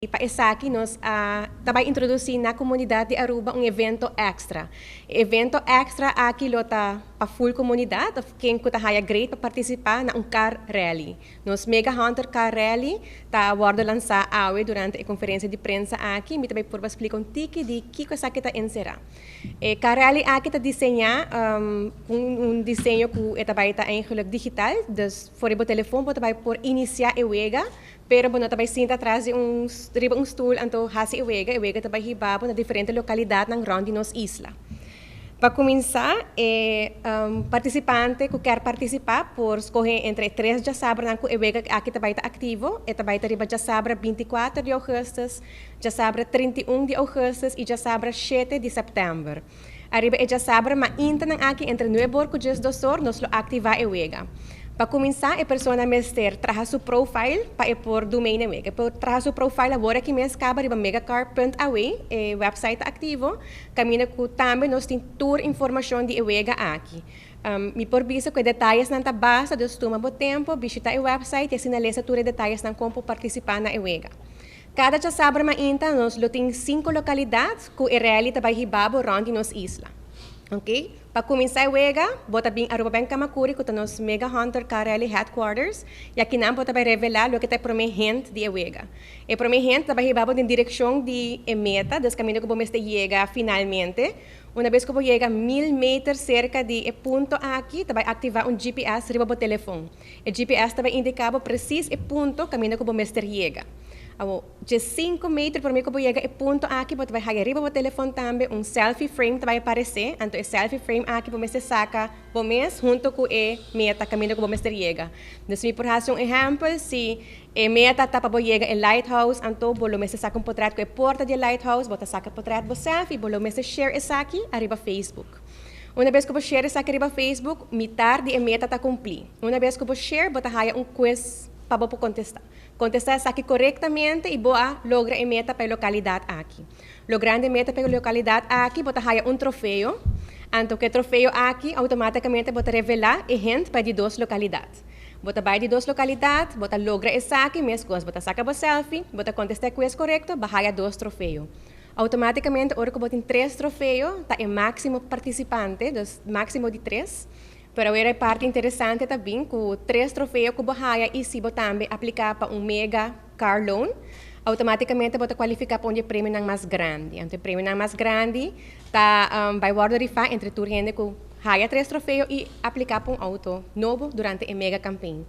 E para essa aqui, nós também introduzir na comunidade de Aruba evento extra. Evento extra aqui está para full comunidade, quem está great para participar na car rally. Nos Mega Hunter Car Rally está a lançar durante a conferência de prensa aqui, me também por explicar um tique de que coisa que está encerrar. Car rally aqui está desenhar desenho que está eigenlijk digital, dus voor je telefoon você por iniciar a wega. Pero bueno, também sinta atrás de um stool anto hasi iwega também hibabo na diferente localidade ng grandi nos isla. Para começar, participante que quer participar por escolher entre 3 de sabra na iwega aqui também está ativo, e também está de sabra 24 de agosto, de sabra 31 de agosto e de sabra 7 de setembro. Arriba é de sabra, mas ainda aqui entre 9 e 10 horas nós lo ativar a iwega. Para começar, a pessoa mestre traz seu profile para por domain wega. Para traz seu profile agora que mês acaba de megacar.awe, website ativo. Caminha com também nós tem tour informação de wega aqui. Me por visa com detalhes na base, dos toma bo tempo, visita o website e sinaliza tour detalhes na como participar na wega. Cada dia sabra mainta nós tem 5 localidades que é realita vai hibabo rond nos isla. Ok? Para começar a wega, bota bem Aruba Bank Camacho, que está nos Mega Hunter Carelli Headquarters, e aqui não bota vai revelar o que está para mim gente de wega. E para mim gente vai ribabo em direção de meta, dos caminhos que vamos chega finalmente. Uma vez que eu chega 1000 metros cerca de ponto aqui, vai ativar GPS riba o telefone. O GPS vai indicar preciso o ponto caminho que vamos chega. De 5 metros para mim que eu chega e ponto aqui, você vai arriba o telefone também, selfie frame vai aparecer, então o selfie frame aqui você saca o mês junto com a meta caminho que você chega. Então, por exemplo, se a meta está para chegar em lighthouse, então você saca portrait com a porta de lighthouse, você saca portrait do selfie, você share isso aqui arriba Facebook. Uma vez que você share isso aqui arriba Facebook, metade de a meta está cumprida. Uma vez que você share, você vai quiz para você contestar. Contestar isso aqui corretamente e boa logra a meta para a localidade aqui. Logrando a meta para a localidade aqui, você vai troféu. Então, que troféu aqui, automaticamente você revelar a gente para de 2 localidades. Você vai de 2 localidades, você logra isso aqui, mesmo você saca o selfie, você contesta o correto, você vai 2 troféus. Automaticamente, agora que você tem 3 troféus, está o máximo participante, dos máximo de 3. Pero era parte interessante também que 3 troféus que você e se você também aplicar para mega car loan, automaticamente você qualifica para prêmio mais grande. Então, o prêmio mais grande vai rifar entre tu gente que haya 3 troféus e aplicar para auto novo durante a mega campaign.